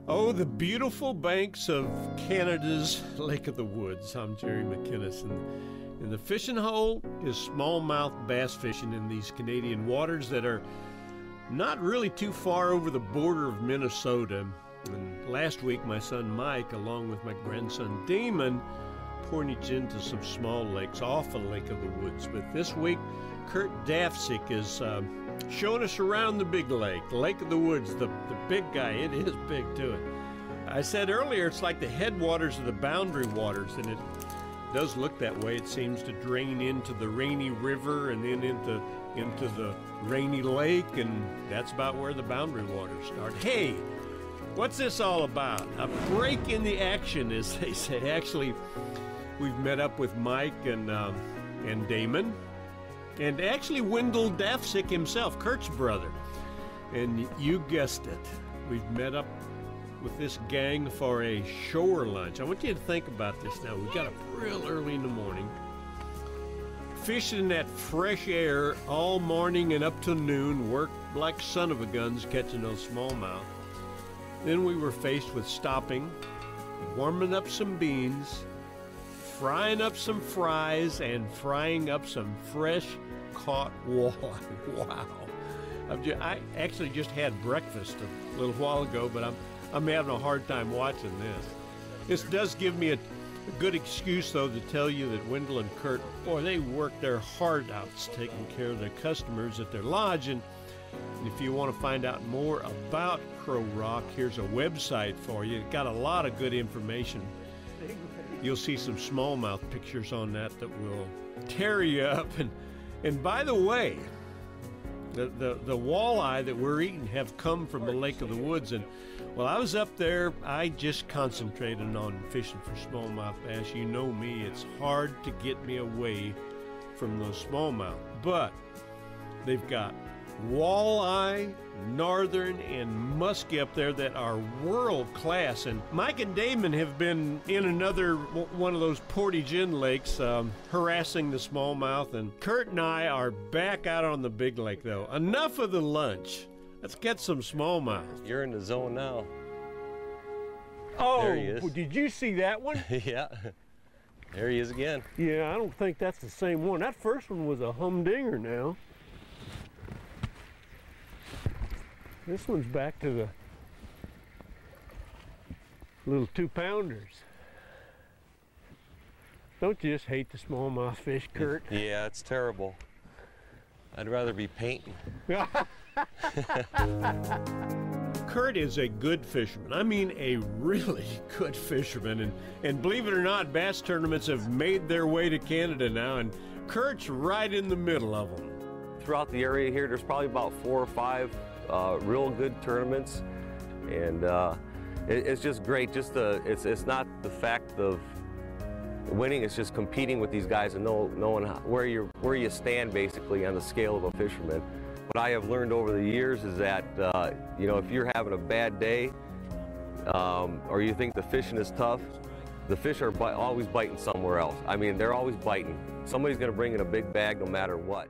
Oh, the beautiful banks of Canada's Lake of the Woods. I'm Jerry McKinnis, and the Fishin Hole is smallmouth bass fishing in these Canadian waters that are not really too far over the border of Minnesota. And last week, my son Mike, along with my grandson Damon, portaged into some small lakes off the Lake of the Woods. But this week, Kurt Dafsick is showing us around the big lake, the Lake of the Woods, the big guy. It is big to it. I said earlier it's like the headwaters of the boundary waters, and it does look that way. It seems to drain into the Rainy River and then into the Rainy Lake, and that's about where the boundary waters start. Hey, what's this all about? A break in the action, as they say. Actually, we've met up with Mike and Damon. And actually Wendell Dafsick himself, Kurt's brother. And you guessed it, we've met up with this gang for a shore lunch. I want you to think about this now. We got up real early in the morning, fishing that fresh air all morning and up till noon, worked like son of a guns catching those smallmouth. Then we were faced with stopping, warming up some beans, frying up some fries, and frying up some fresh caught walleye. Wow. I actually just had breakfast a little while ago, but I'm having a hard time watching this. This does give me a good excuse, though, to tell you that Wendell and Kurt, boy, they work their heart outs taking care of their customers at their lodge. And if you want to find out more about Crow Rock, here's a website for you. It's got a lot of good information. You'll see some smallmouth pictures on that will tear you up. And by the way, the walleye that we're eating have come from the Lake of the Woods. And while I was up there, I just concentrated on fishing for smallmouth bass. You know me, it's hard to get me away from those smallmouth. But they've got walleye, northern, and muskie up there that are world class. And Mike and Damon have been in another one of those portage-in lakes harassing the smallmouth, and Kurt and I are back out on the big lake, though. Enough of the lunch. Let's get some smallmouth. You're in the zone now. Oh, there he is. Did you see that one? Yeah, there he is again. Yeah, I don't think that's the same one. That first one was a humdinger now. This one's back to the little 2-pounders. Don't you just hate the smallmouth fish, Kurt? Yeah, it's terrible. I'd rather be painting. Kurt is a good fisherman. I mean, a really good fisherman. And believe it or not, bass tournaments have made their way to Canada now, and Kurt's right in the middle of them. Throughout the area here, there's probably about 4 or 5 real good tournaments, and it's just great. It's not the fact of winning; it's just competing with these guys and knowing where you stand basically on the scale of a fisherman. What I have learned over the years is that you know, if you're having a bad day or you think the fishing is tough, the fish are always biting somewhere else. I mean, they're always biting. Somebody's going to bring in a big bag no matter what.